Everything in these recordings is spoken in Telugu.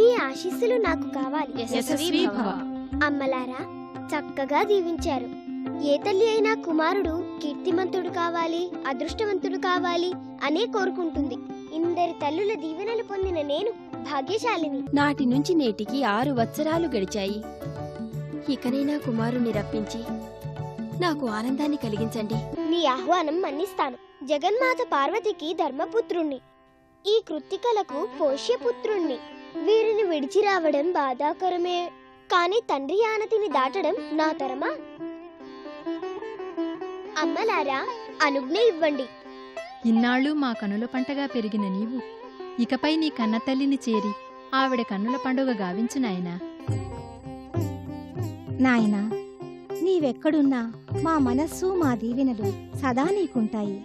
మీ ఆశీస్సులు నాకు కావాలి. యశస్వీ భవ. అమ్మలారా చక్కగా దీవించారు. ఏ తల్లి అయినా కుమారుడు కీర్తిమంతుడు కావాలి, అదృష్టవంతుడు కావాలి అనే కోరుకుంటుంది. ఇందరి తల్లుల దీవెనలు పొందిన నేను భాగ్యశాలిని. నాటి నుంచి నేటికి 6 వత్సరాలు గడిచాయి. ఇకనైనా కుమారుణ్ణి రప్పించి నాకు ఆనందాన్ని కలిగించండి. నీ ఆహ్వానం మన్నిస్తాను. జగన్మాత పార్వతికి ధర్మపుత్రుణ్ణి, ఈ కృత్తికలకు పోష్యపుత్రుణ్ణి. వీరిని విడిచి రావడం బాధాకరమే, కాని తండ్రి ఆనతిని దాటడం నా తరమా? అమ్మలారా అనుజ్ఞ ఇవ్వండి. ఇన్నాళ్ళు మా కనుల పంటగా పెరిగిన నీవు ఇకపై నీ కన్నతల్లిని చేరి ఆవిడ కన్నుల పండుగ గావించు నాయనా. నాయనా, నీవెక్కడున్నా మా మనస్సు మా దీవెనలు సదా నీకుంటాయి.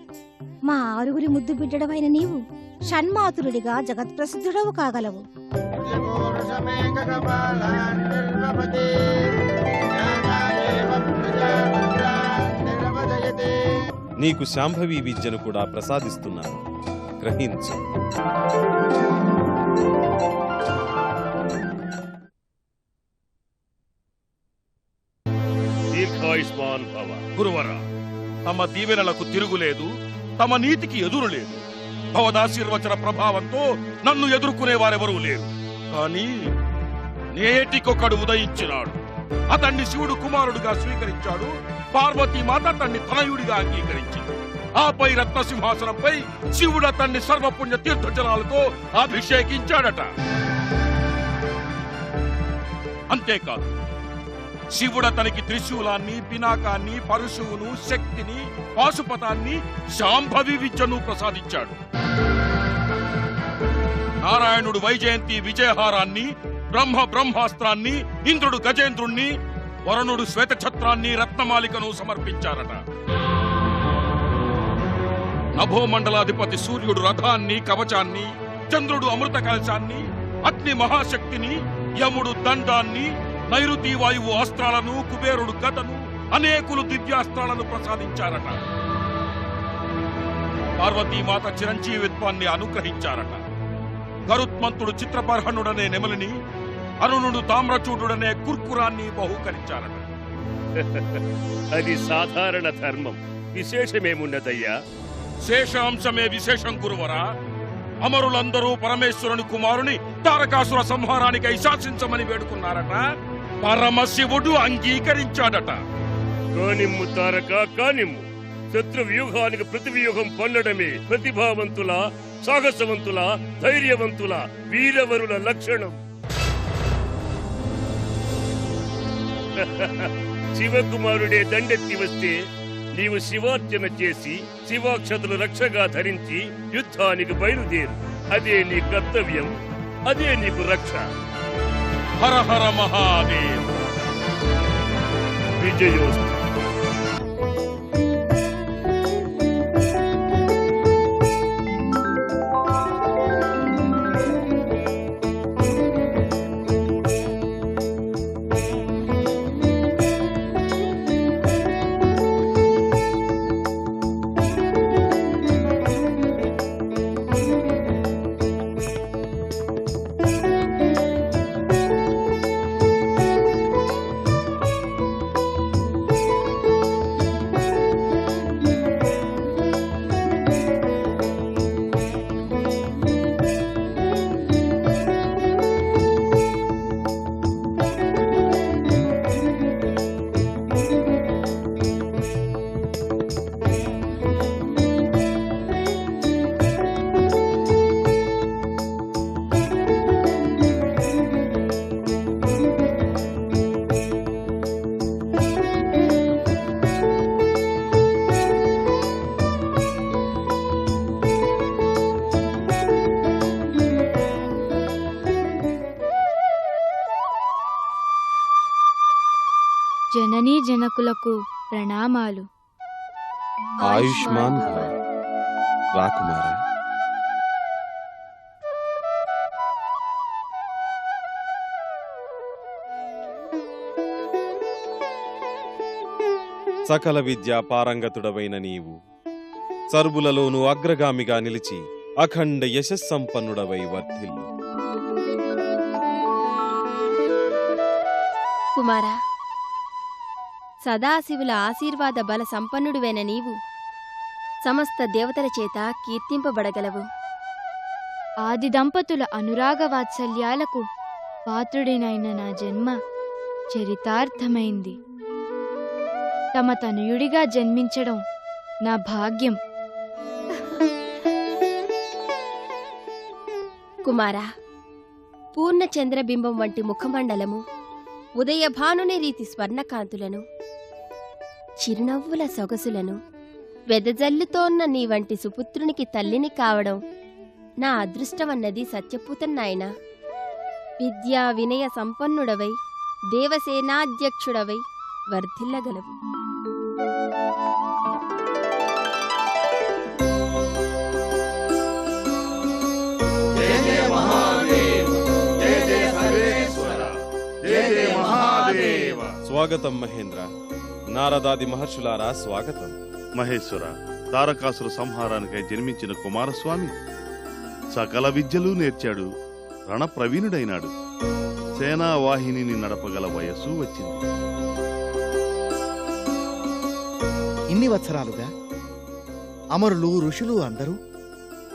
మా 6 ముద్దు బిడ్డడవైన నీవు షణ్మాతురుడిగా జగత్ప్రసిద్ధుడవు కాగలవు. నీకు శాంభవి విద్యను కూడా ప్రసాదిస్తున్నాను, గ్రహించు. దీర్ఘాయుష్మాన్ భవ. గురువర, తమ దీవెనలకు తిరుగులేదు, తమ నీతికి ఎదురు లేదు. భవదాశీర్వచన ప్రభావంతో నన్ను ఎదుర్కొనే వారెవరూ లేరు. కానీ నేటికొకడు ఉదయించినాడు. అతన్ని శివుడు కుమారుడుగా స్వీకరించాడు. పార్వతీమాత అతన్ని తనయుడిగా అంగీకరించింది. ఆపై రత్నసింహాసనంపై శివుడు అతన్ని సర్వపుణ్య తీర్థజలాలతో అభిషేకించాడట. అంతేకాదు, శివుడు అతనికి త్రిశూలాన్ని, పినాకాన్ని, పరశువును, శక్తిని, పాశుపతాన్ని, శాంభవి విద్యను ప్రసాదించాడు. నారాయణుడు వైజయంతి విజయహారాన్ని, బ్రహ్మాస్త్రాన్ని, ఇంద్రుడు గజేంద్రుణ్ణి, వరుణుడు శ్వేతఛత్రాన్ని, రత్నమాలికను సమర్పించారట. నభోమండలాధిపతి సూర్యుడు రథాన్ని, కవచాన్ని, చంద్రుడు అమృత కలశాన్ని, అగ్ని మహాశక్తిని, యముడు దండాన్ని, నైరుతి వాయువు అస్త్రాలను, కుబేరుడు గదను, అనేకులు దివ్యాస్త్రాలను ప్రసాదించారట. పార్వతీమాత చిరంజీవిత్వాన్ని అనుగ్రహించారట. గరుత్మంతుడు చిత్రబర్హణుడనే నెమలిని, అరుణుడు తామ్రచూడుడనే కుర్కురాన్ని బహూకరించారట. అది సాధారణ ధర్మం, విశేషమేమున్నదయ్యా? శేషాంశమే విశేషం గురువరా. అమరులందరూ పరమేశ్వరుని కుమారుని తారకాసుర సంహారానికై శాసించమని వేడుకున్నారట. పరమశివుడు అంగీకరించాడట. కానిమ్ము తారక, కానిమ్ము. శత్రు వ్యూహానికి ప్రతివ్యూహం పన్నడమే ప్రతిభావంతుల, సాహసవంతుల, ధైర్యవంతుల, వీరవరుల లక్షణం. శివకుమారుడే దండెత్తి వస్తే నీవు శివార్చన చేసి శివాక్షతులు రక్షగా ధరించి యుద్ధానికి బయలుదేరు. అదే నీ కర్తవ్యం, అదే నీకు రక్ష. హర హర మహాదేవ్. విజయోస్తు. జననీ జనకులకు ప్రణామాలు. ఆయుష్మాన్ భవ. రాకుమారా. సకల విద్యా పారంగతుడవైన నీవు సర్వులలోనూ అగ్రగామిగా నిలిచి అఖండ యశస్సంపన్నుడవై వర్ధిల్లు. కుమారా, సదాశివుల ఆశీర్వాద బల సంపన్నుడివైన నీవు సమస్త దేవతల చేత కీర్తింపబడగలవు. ఆది దంపతుల అనురాగ వాత్సల్యాలకు పాత్రుడినైన నా జన్మ చరితార్థమైంది. తమ తనయుడిగా జన్మించడం నా భాగ్యం. కుమారా, పూర్ణ చంద్రబింబం వంటి ముఖమండలము, ఉదయభానుని రీతి స్వర్ణకాంతులను, చిరునవ్వుల సొగసులను వెదజల్లుతోన్న నీ వంటి సుపుత్రునికి తల్లిని కావడం నా అదృష్టమన్నది సత్యపూతన్నాయనా. విద్యా వినయ సంపన్నుడవై దేవసేనాధ్యక్షుడవై వర్ధిల్లగలవు. స్వాగతం మహేంద్ర. నారదాది మహర్షులారా స్వాగతం. మహేశ్వర, తారకాసుర సంహారానికై జన్మించిన కుమారస్వామి సకల విద్యలు నేర్చాడు, రణప్రవీణుడైనాడు. సేనావాహినిని నడపగల వయస్సు వచ్చింది. ఇన్ని వత్సరాలుగా అమరులు ఋషులు అందరూ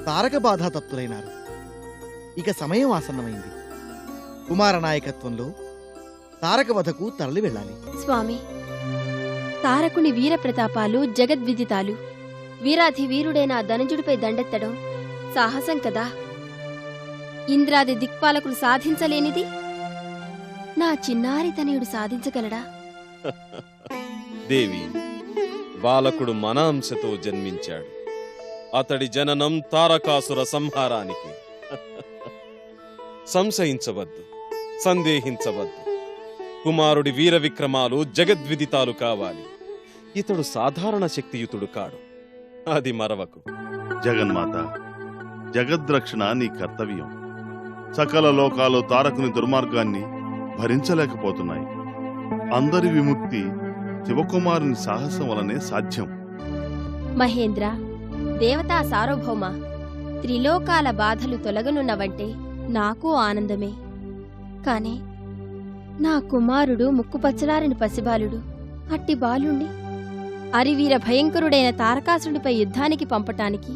తారక బాధాతప్తులైనారు. ఇక సమయం ఆసన్నమైంది. కుమార నాయకత్వంలో తారక వధకు తరలి వెళ్ళాలి. స్వామి, తారకుని వీరప్రతాపాలు జగద్విదితాలు. వీరాధి వీరుడైన ధనుజుడిపై దండెత్తడం సాహసం కదా. ఇంద్రాది దిక్పాలకులు సాధించలేనిది నా చిన్నారి తనయుడు సాధించగలడా? దేవి, బాలకుడు మన అంశతో జన్మించాడు. అతడి జననం తారకాసుర సంహారానికి. సంశయించవద్దు, సందేహించవద్దు. కుమారుడి వీర విక్రమాలు జగద్విదితాలు కావాలి. ఇతడు సాధారణ శక్తియుతుడు కాడు, అది మరవకు. జగన్మాత, జగద్రక్షణ నీ కర్తవ్యం. సకల లోకాలు తారకుని దుర్మార్గాన్ని భరించలేకపోతున్నాయి. అందరి విముక్తి శివకుమారుని సాహసం వలనే సాధ్యం. మహేంద్ర, దేవతా సార్వభౌమ, త్రిలోకాల బాధలు తొలగనున్నవంటే నాకు ఆనందమే. కాని నా కుమారుడు ముక్కుపచ్చలారని పసిబాలుడు. అట్టి బాలుణ్ణి అరివీర భయంకరుడైన తారకాసుడిపై యుద్ధానికి పంపటానికి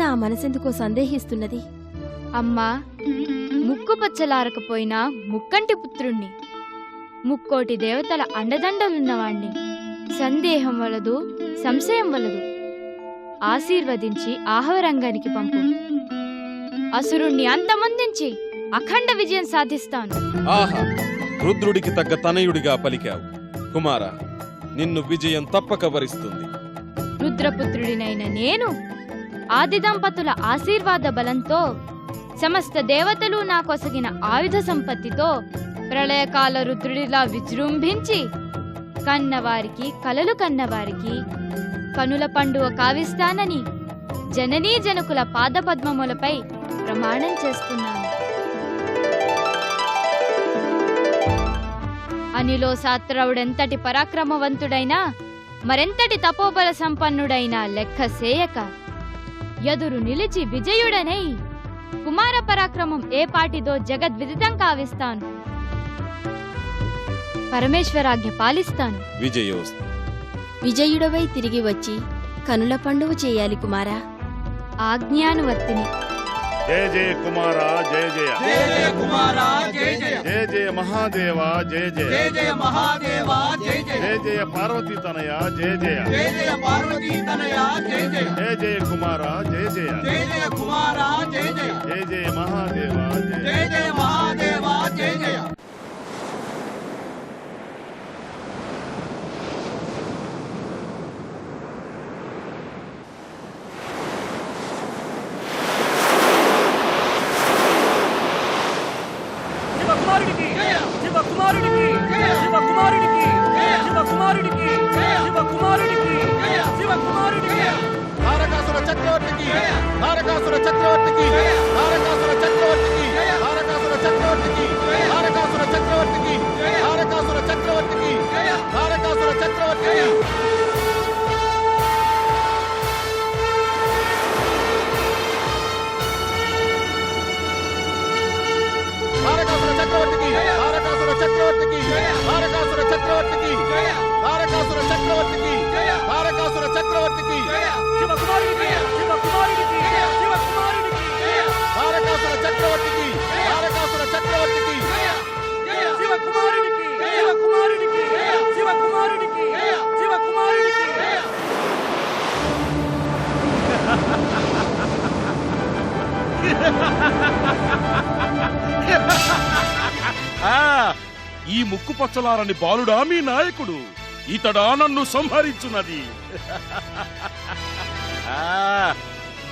నా మనసెందుకో సందేహిస్తున్నది. అమ్మా, ముక్కు పచ్చలారకపోయినా ముక్కంటి పుత్రుణ్ణి, ముక్కోటి దేవతల అండదండలున్నవాణ్ణి. సందేహం వలదు, సంశయం వలదు. ఆశీర్వదించి ఆహవరంగానికి పంపు. అసురుణ్ణి అంతమొందించి అఖండ విజయం సాధిస్తాను. ఆహా, రుద్రుడికి తగ్గ తనయుడిగా పలికావు. కుమార, నిన్ను విజయం తప్పక వరిస్తుంది. రుద్రపుత్రుడినైన నేను ఆది దంపతుల ఆశీర్వాద బలంతో, సమస్త దేవతలు నాకొసగిన ఆయుధ సంపత్తితో ప్రళయకాల రుద్రుడిలా విజృంభించి కన్నవారికి, కలలు కన్నవారికి కనుల పండుగ కావిస్తానని జననీ జనకుల పాదపద్మములపై ప్రమాణం చేస్తున్నాను. అనిలో సాత్రవుడెంతటి పరాక్రమవంతుడైనా, మరెంతటి తపోబల సంపన్నుడైనా లెక్క సేయక ఎదురు నిలిచి విజయుడనై కుమార పరాక్రమం ఏ పాటిదో జగద్విదితం కావిస్తాను. పరమేశ్వరాజ్ఞ పాలిస్తాను. విజయోస్తు. విజయుడవై తిరిగి వచ్చి కనుల పండుగ చేయాలి కుమారా. ఆజ్ఞానువర్తిని. జయ జయ కుమార, జయ జయ. జయ జయ కుమార, జయ జయ. జయ జయ మహాదేవ, జయ జయ. జయ జయ మహాదేవ, జయ జయ. జయ జయ పార్వతీ తనయ, జయ జయ. జయ జయ పార్వతీ తనయ, జయ జయ. జయ జయ కుమార, జయ జయ. జయ జయ కుమార, జయ జయ. జయ జయ మహాదేవ, జయ జయ జయ మహాదేవ, జయ జయ. తారకాసుర చక్రవర్తికి, తారకాసుర చక్రవర్తికి, తారకాసుర చక్రవర్తికి, తారకాసుర చక్రవర్తికి, తారకాసుర చక్రవర్తికి, తారకాసుర చక్రవర్తికి, తారకాసుర చక్రవర్తికి. తారకాసుర చక్రవర్తికి, తారకాసుర చక్రవర్తికి, తారకాసుర చక్రవర్తికి తారకాసుర చక్రవర్తికి తారకాసుర చక్రవర్తికి శివకుమారుడికి శివకుమారుడికి శివకుమారుడికి తారకాసుర చక్రవర్తికి తారకాసుర చక్రవర్తికి శివకుమారుడికి శివకుమారుడికి శివకుమారుడికి శివకుమారుడికి ఈ ముక్కు పచ్చలారని బాలుడా మీ నాయకుడు, ఇతడా నన్ను సంహరించున్నది.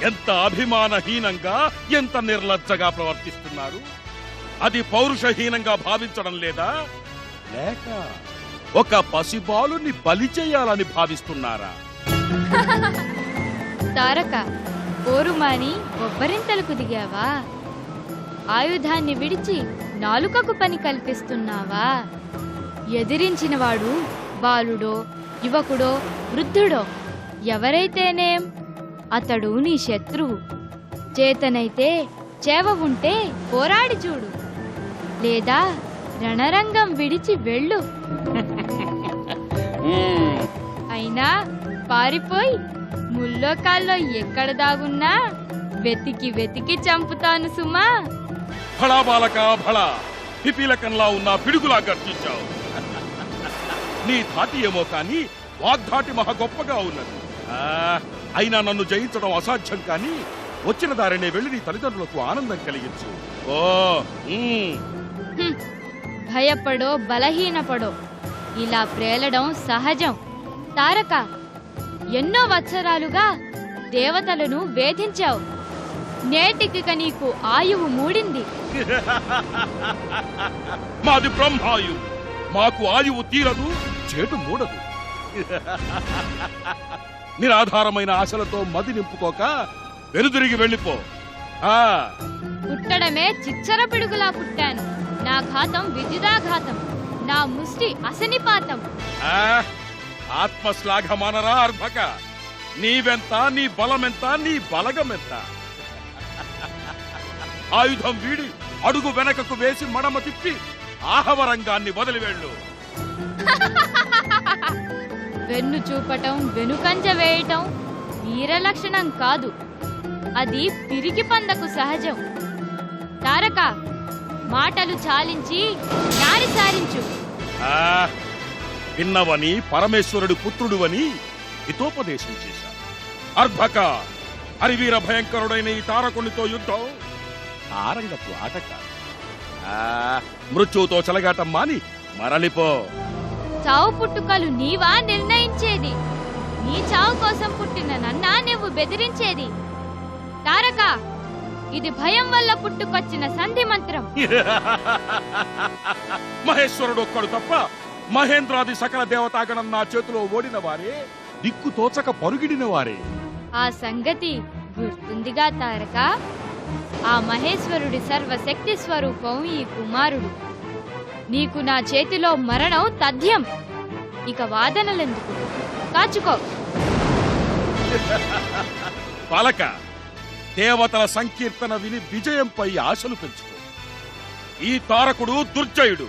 ఎంత అభిమానహీనంగా, ఎంత నిర్లజ్జగా ప్రవర్తిస్తున్నారు. అది పౌరుషహీనంగా భావించడం లేదా, లేక ఒక పసిబాలుని బలి చేయాలని భావిస్తున్నారా? తారక, పోరుమాని బొబ్బరింతలకు దిగావా? ఆయుధాన్ని విడిచి నాలుకకు పని కల్పిస్తున్నావా? ఎదిరించినవాడు బాలుడో, యువకుడో, వృద్ధుడో ఎవరైతేనేం అతడు నీ శత్రువు. చేతనైతే చేవ ఉంటే పోరాడి చూడు, లేదా రణరంగం విడిచి వెళ్ళు. అయినా పారిపోయి ముల్లోకాల్లో ఎక్కడ దాగున్నా వెతికి వెతికి చంపుతాను సుమా. భళా బాలక భళా, పిపీలకంలా ఉన్న పిడుగులా గర్జించావు. నీ ధాటి ఏమో కాని వాగ్ధాటి మహా గొప్పగా ఉన్నది. అయినా నన్ను జయించడం అసాధ్యం, కాని వచ్చిన దారినే వెళ్లి నీ తల్లిదండ్రులకు ఆనందం కలిగించు. ఓ భయపడో బలహీనపడో ఇలా ప్రేలడం సహజం. తారక, ఎన్నో వత్సరాలుగా దేవతలను వేధించావు. నేటికి నీకు ఆయువు మూడింది. మాది బ్రహ్మాయువు, మాకు ఆయువు తీరదు, చేటు మూడదు. నిరాధారమైన ఆశలతో మది నింపుకోక వెనుదిరిగి వెళ్ళిపో. పుట్టడమే చిచ్చర పిడుగులా పుట్టాను. నా ఘాతం విద్యుదాఘాతం, నా ముష్టి అసనిపాతం. ఆత్మశ్లాఘమానరా అర్భక, నీవెంత, నీ బలమెంత, నీ బలగమెంత. ఆయుధం వీడి అడుగు వెనకకు వేసి మడమ తిప్పి ఆహవరంగాన్ని వదిలివెళ్ళు. వెన్ను చూపటం, వెనుకంజ వేయటం వీరలక్షణం కాదు, అది పిరికి పందకు సహజం. తారక, మాటలు చాలించి నారి సారించు. విన్నవని పరమేశ్వరుడు పుత్రుడువని హితోపదేశం చేశారు. అర్భక, హరివీర భయంకరుడైన ఈ తారకునితో యుద్ధం తారంగపు ఆట కాదు. మృత్యువుతో చెలగాటం మాని మరలిపో. చావు పుట్టుకలు నీవా నిర్ణయించేది? నీ చావు కోసం పుట్టిన నన్నా నువ్వు బెదిరించేది? తారక, ఇది భయం వల్ల పుట్టుకొచ్చిన సంధి మంత్రం. మహేశ్వరుడు ఒక్కడు తప్ప మహేంద్రాది సకల దేవతాగణం నా చేతిలో ఓడిన వారే, దిక్కు తోచక పరుగిడిన వారే. ఆ సంగతి గుర్తుందిగా తారక? ఆ మహేశ్వరుడి సర్వశక్తి స్వరూపం ఈ కుమారుడు. నీకు నా చేతిలో మరణం తథ్యం. ఇక వాదనలెందుకు, కాచుకో. బాలక, దేవతల సంకీర్తన విని విజయంపై ఆశలు పెంచుకో. ఈ తారకుడు దుర్జయుడు.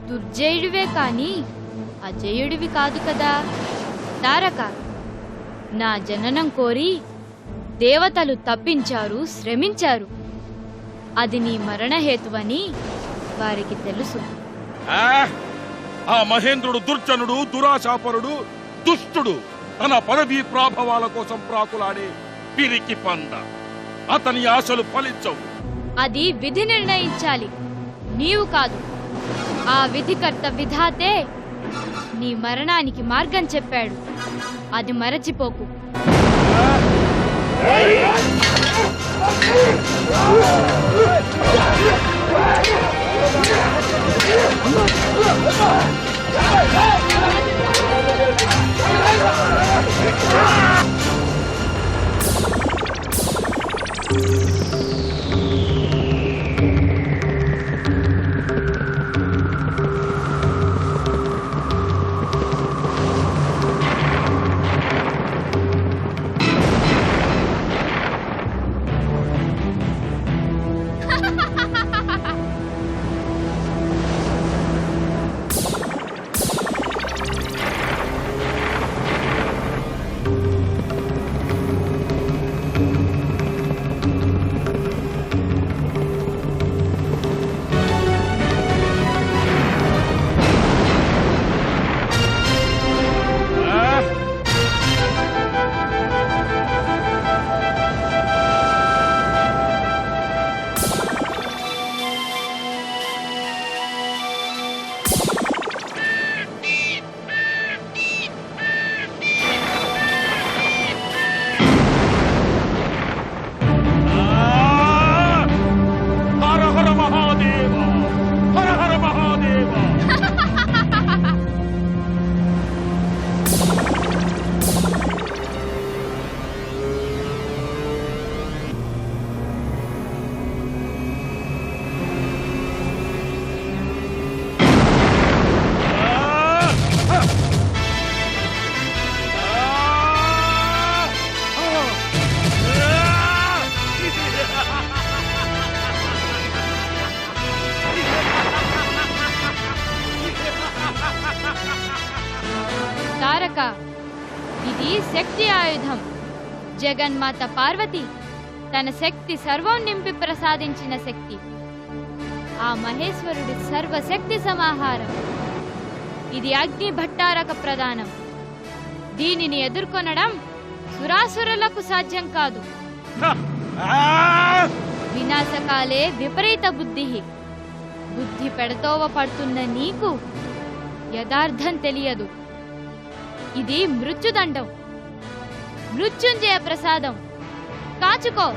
దుర్జయుడివే కాని అజయుడివి కాదు కదా. తారక, నా జననం కోరి దేవతలు తప్పించారు, శ్రమించారు. అది నీ మరణహేతువని వారికి తెలుసు. ఆ మహేంద్రుడు దుర్జనుడు, దురాశాపరుడు, దుష్టుడు. తన పదవీ ప్రాభవాల కోసం ప్రాకులాడే పిరికి పంద. అతని ఆశలు ఫలించవు. అది విధి నిర్ణయించాలి, నీవు కాదు. ఆ విధికర్త విధాతే నీ మరణానికి మార్గం చెప్పాడు. అది మరచిపోకు. తారక, ఇది శక్తి ఆయుధం. జగన్మాత పార్వతి తన శక్తి సర్వం నింపి ప్రసాదించిన శక్తి. ఆ మహేశ్వరుడి సర్వశక్తి సమాహారం. ఇది అగ్ని భట్టారక ప్రదానం. దీనిని ఎదుర్కొనడం సురాసురులకు సాధ్యం కాదు. వినాశకాలే విపరీత బుద్ధి. బుద్ధి పెడతోవ పడుతున్న నీకు యథార్థం తెలియదు. ఇది మృత్యుదండం, మృత్యుంజయ ప్రసాదం. కాచుకో.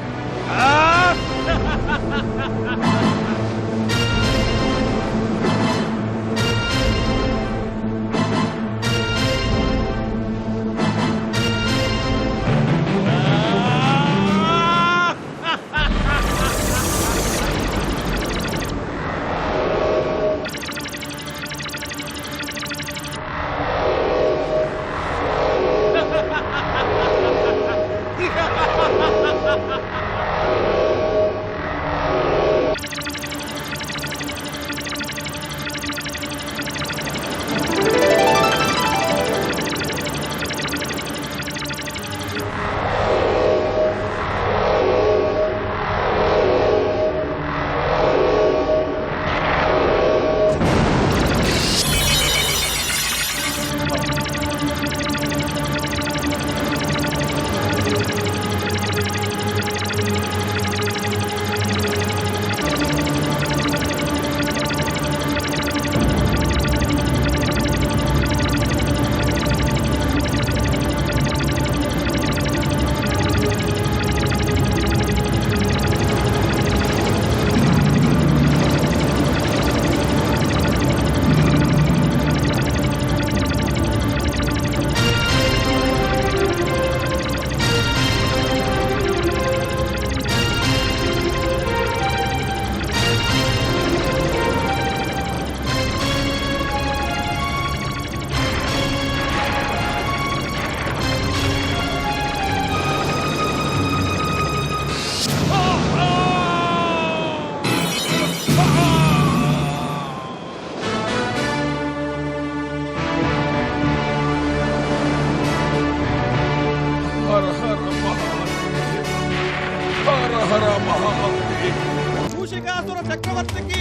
మూషికాసుర చక్రవర్తికి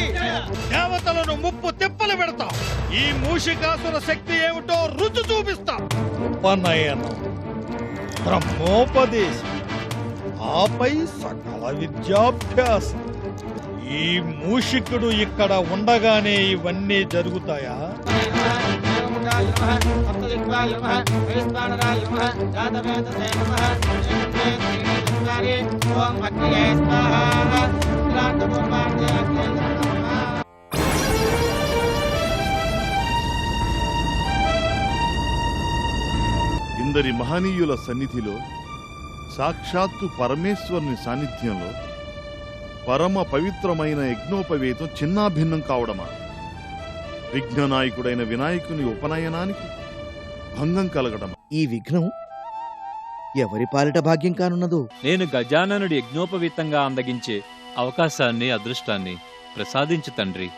దేవతలను ముప్పు తిప్పలు పెడతా. ఈ మూషికాసుర శక్తి ఏమిటో రుచి చూపిస్తా. ఉపనయనం, బ్రహ్మోపదేశం, ఆపై సకల విద్యాభ్యాసం. ఈ మూషికుడు ఇక్కడ ఉండగానే ఇవన్నీ జరుగుతాయా? ఇందరి మహనీయుల సన్నిధిలో, సాక్షాత్తు పరమేశ్వరుని సాన్నిధ్యంలో పరమ పవిత్రమైన యజ్ఞోపవేతం చిన్నాభిన్నం కావడమా? విఘ్ననాయకుడైన వినాయకుని ఉపనయనానికి భంగం కలగడమా? ఈ విఘ్నం ఎవరి పాలిట భాగ్యం కానున్నదో? నేను గజాననుడి యజ్ఞోపవీతంగా అందగించే అవకాశాన్ని, అదృష్టాన్ని ప్రసాదించు తండ్రి.